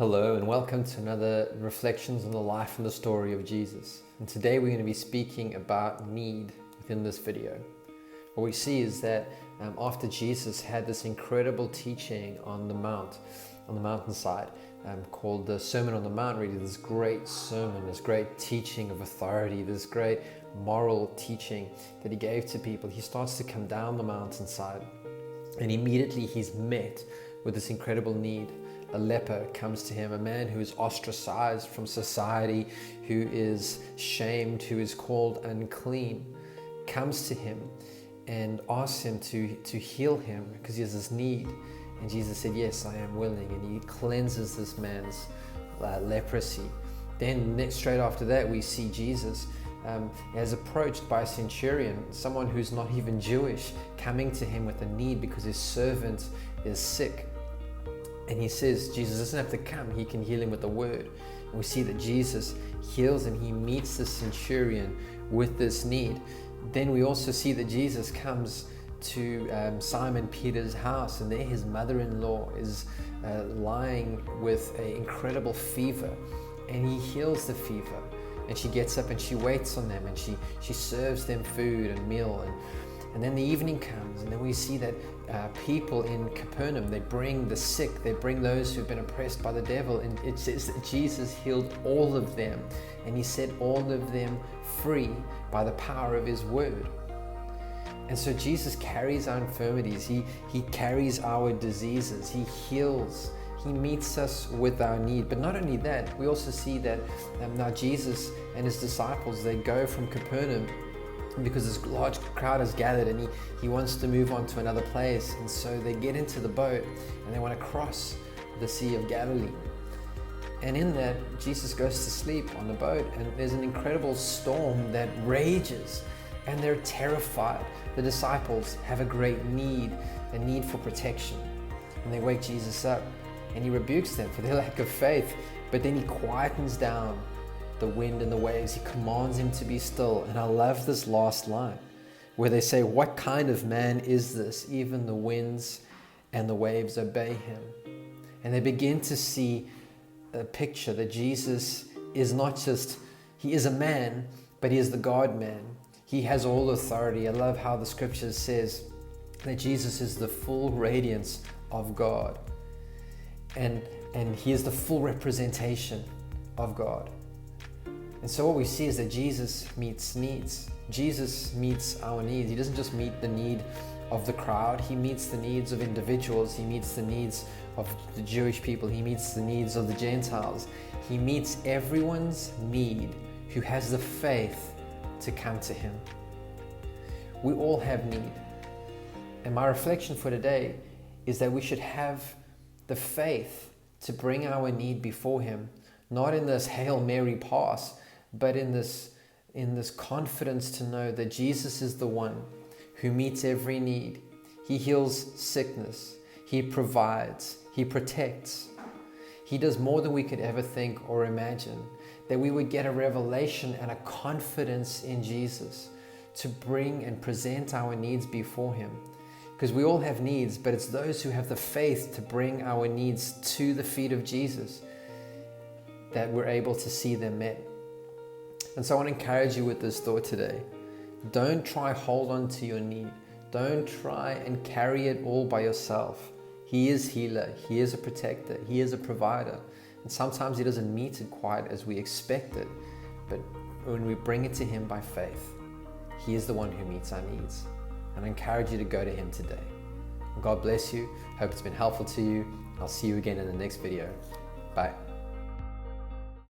Hello and welcome to another Reflections on the Life and the Story of Jesus. And today we're going to be speaking about need within this video. What we see is that after Jesus had this incredible teaching on the mountainside, called the Sermon on the Mount, really this great sermon, this great teaching of authority, this great moral teaching that he gave to people, he starts to come down the mountainside and immediately he's met with this incredible need. A leper comes to him, a man who is ostracized from society, who is shamed, who is called unclean, comes to him and asks him to heal him because he has this need. And Jesus said, "Yes, I am willing," and he cleanses this man's leprosy. Then straight after that, we see Jesus as approached by a centurion, someone who's not even Jewish, coming to him with a need because his servant is sick. And he says Jesus doesn't have to come, he can heal him with a word. And we see that Jesus heals and he meets the centurion with this need. Then we also see that Jesus comes to Simon Peter's house, and there his mother-in-law is lying with an incredible fever, and he heals the fever. And she gets up and she waits on them, and she serves them food and meal. And then the evening comes, and then we see that people in Capernaum, they bring the sick, they bring those who've been oppressed by the devil, and it says that Jesus healed all of them, and he set all of them free by the power of his word. And so Jesus carries our infirmities, he carries our diseases, he heals, he meets us with our need. But not only that, we also see that now Jesus and his disciples, they go from Capernaum because this large crowd has gathered, and he wants to move on to another place. And so they get into the boat and they want to cross the Sea of Galilee. And in that, Jesus goes to sleep on the boat, and there's an incredible storm that rages, and they're terrified. The disciples have a great need, a need for protection. And they wake Jesus up, and he rebukes them for their lack of faith, but then he quietens down the wind and the waves. He commands him to be still. And I love this last line where they say, "What kind of man is this? Even the winds and the waves obey him." And they begin to see a picture that Jesus is not just, he is a man, but he is the God-man. He has all authority. I love how the scripture says that Jesus is the full radiance of God. And he is the full representation of God. And so what we see is that Jesus meets needs. Jesus meets our needs. He doesn't just meet the need of the crowd. He meets the needs of individuals. He meets the needs of the Jewish people. He meets the needs of the Gentiles. He meets everyone's need who has the faith to come to him. We all have need. And my reflection for today is that we should have the faith to bring our need before him, not in this Hail Mary pass, but in this confidence to know that Jesus is the one who meets every need. He heals sickness. He provides. He protects. He does more than we could ever think or imagine. That we would get a revelation and a confidence in Jesus to bring and present our needs before him. Because we all have needs, but it's those who have the faith to bring our needs to the feet of Jesus that we're able to see them met. And so I want to encourage you with this thought today. Don't try hold on to your need. Don't try and carry it all by yourself. He is healer. He is a protector. He is a provider. And sometimes he doesn't meet it quite as we expect it. But when we bring it to him by faith, he is the one who meets our needs. And I encourage you to go to him today. God bless you. Hope it's been helpful to you. I'll see you again in the next video. Bye.